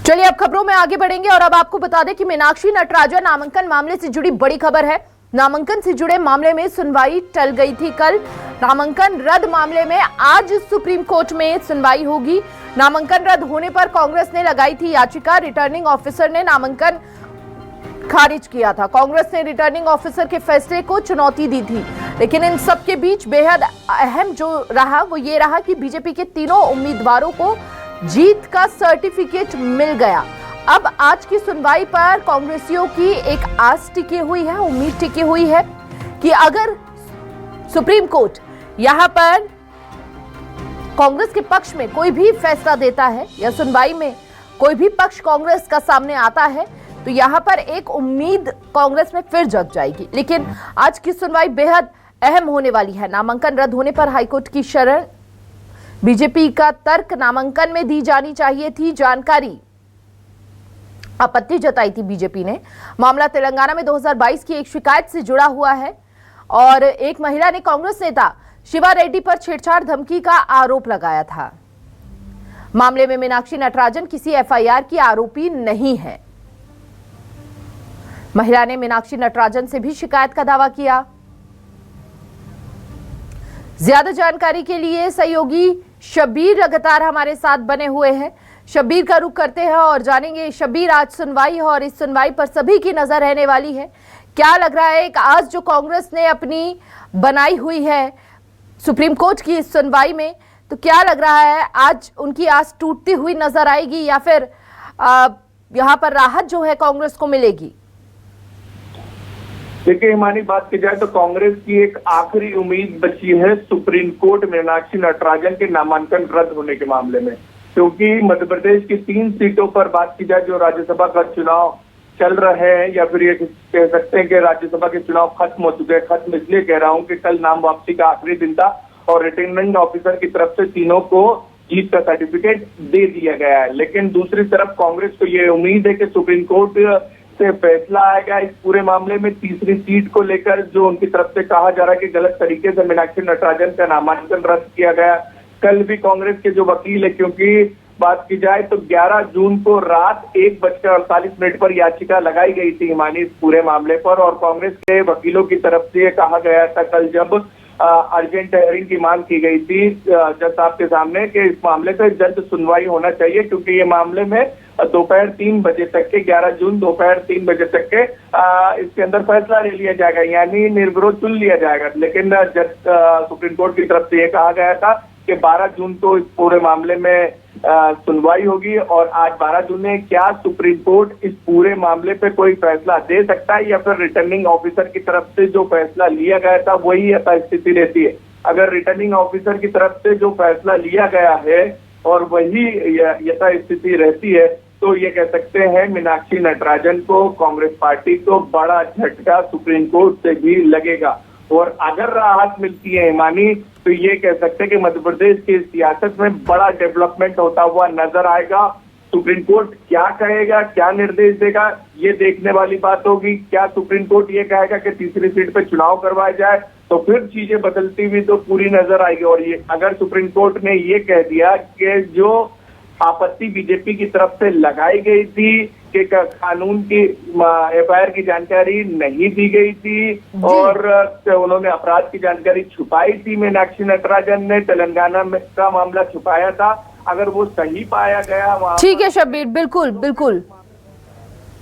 चलिए अब खबरों में आगे बढ़ेंगे और अब आपको बता दें कि मीनाक्षी नटराजन नामांकन मामले से जुड़ी बड़ी खबर है। नामांकन से जुड़े मामले में सुनवाई टल गई थी कल। नामांकन रद्द मामले में आज सुप्रीम कोर्ट में सुनवाई होगी। नामांकन रद्द होने पर कांग्रेस ने लगाई थी याचिका। रिटर्निंग ऑफिसर ने नामांकन खारिज किया था। कांग्रेस ने रिटर्निंग ऑफिसर के फैसले को चुनौती दी थी, लेकिन इन सब के बीच बेहद अहम जो रहा वो ये रहा कि बीजेपी के तीनों उम्मीदवारों को जीत का सर्टिफिकेट मिल गया। अब आज की सुनवाई पर कांग्रेसियों की एक आस टिकी हुई है, उम्मीद टिकी हुई है कि अगर सुप्रीम कोर्ट यहां पर कांग्रेस के पक्ष में कोई भी फैसला देता है या सुनवाई में कोई भी पक्ष कांग्रेस का सामने आता है तो यहां पर एक उम्मीद कांग्रेस में फिर जग जाएगी। लेकिन आज की सुनवाई बेहद अहम होने वाली है। नामांकन रद्द होने पर हाईकोर्ट की शरण, बीजेपी का तर्क नामांकन में दी जानी चाहिए थी जानकारी, आपत्ति जताई थी बीजेपी ने। मामला तेलंगाना में 2022 की एक शिकायत से जुड़ा हुआ है और एक महिला ने कांग्रेस नेता शिवा रेड्डी पर छेड़छाड़ धमकी का आरोप लगाया था। मामले में मीनाक्षी नटराजन किसी एफआईआर की आरोपी नहीं है। महिला ने मीनाक्षी नटराजन से भी शिकायत का दावा किया। ज्यादा जानकारी के लिए सहयोगी शब्बीर लगातार हमारे साथ बने हुए हैं। शब्बीर का रुख करते हैं और जानेंगे शब्बीर, आज सुनवाई है और इस सुनवाई पर सभी की नजर रहने वाली है। क्या लग रहा है कि आज जो कांग्रेस ने अपनी बनाई हुई है सुप्रीम कोर्ट की इस सुनवाई में, तो क्या लग रहा है आज उनकी आस टूटती हुई नजर आएगी या फिर यहां पर राहत जो है कांग्रेस को मिलेगी? देखिए हमारी बात की जाए तो कांग्रेस की एक आखिरी उम्मीद बची है सुप्रीम कोर्ट मीनाक्षी नटराजन के नामांकन रद्द होने के मामले में, क्योंकि मध्य प्रदेश की 3 सीटों पर बात की जाए जो राज्यसभा का चुनाव चल रहे हैं, या फिर ये कह सकते हैं कि राज्यसभा के चुनाव खत्म हो चुके हैं। खत्म इसलिए कह रहा हूं कि कल नाम वापसी का आखिरी दिन था और रिटर्निंग ऑफिसर की तरफ से तीनों को जीत का सर्टिफिकेट दे दिया गया है। लेकिन दूसरी तरफ कांग्रेस को ये उम्मीद है कि सुप्रीम कोर्ट से फैसला आएगा इस पूरे मामले में। तीसरी सीट को लेकर जो उनकी तरफ से कहा जा रहा है कि गलत तरीके से मीनाक्षी नटराजन का नामांकन रद्द किया गया। कल भी कांग्रेस के जो वकील है, क्योंकि बात की जाए तो 11 जून को रात 1:48 पर याचिका लगाई गई थी हिमानी इस पूरे मामले पर, और कांग्रेस के वकीलों की तरफ से कहा गया था कल जब अर्जेंट हेयरिंग की मांग की गई थी जज साहब के सामने कि इस मामले पे जल्द सुनवाई होना चाहिए, क्योंकि ये मामले में दोपहर 3 बजे तक के 11 जून दोपहर 3 बजे तक के इसके अंदर फैसला ले लिया जाएगा, यानी निर्विरोध चुन लिया जाएगा। लेकिन जज सुप्रीम कोर्ट की तरफ से ये कहा गया था कि 12 जून को इस पूरे मामले में सुनवाई होगी, और आज 12 जून में क्या सुप्रीम कोर्ट इस पूरे मामले पे कोई फैसला दे सकता है या फिर रिटर्निंग ऑफिसर की तरफ से जो फैसला लिया गया था वही यथास्थिति रहती है। अगर रिटर्निंग ऑफिसर की तरफ से जो फैसला लिया गया है और वही यथास्थिति रहती है तो ये कह सकते हैं मीनाक्षी नटराजन को, कांग्रेस पार्टी को बड़ा झटका सुप्रीम कोर्ट से भी लगेगा। और अगर राहत मिलती है हिमानी तो ये कह सकते हैं कि मध्य प्रदेश की सियासत में बड़ा डेवलपमेंट होता हुआ नजर आएगा। सुप्रीम कोर्ट क्या कहेगा, क्या निर्देश देगा, ये देखने वाली बात होगी। क्या सुप्रीम कोर्ट ये कहेगा कि तीसरी सीट पे चुनाव करवाया जाए, तो फिर चीजें बदलती हुई तो पूरी नजर आएगी। और ये अगर सुप्रीम कोर्ट ने ये कह दिया कि जो आपत्ति बीजेपी की तरफ से लगाई गई थी कि कानून की एफआईआर की जानकारी नहीं दी गई थी और उन्होंने अपराध की जानकारी छुपाई थी, मीनाक्षी नटराजन ने तेलंगाना में का मामला छुपाया था, अगर वो सही पाया गया। ठीक है शब्बीर, बिल्कुल बिल्कुल।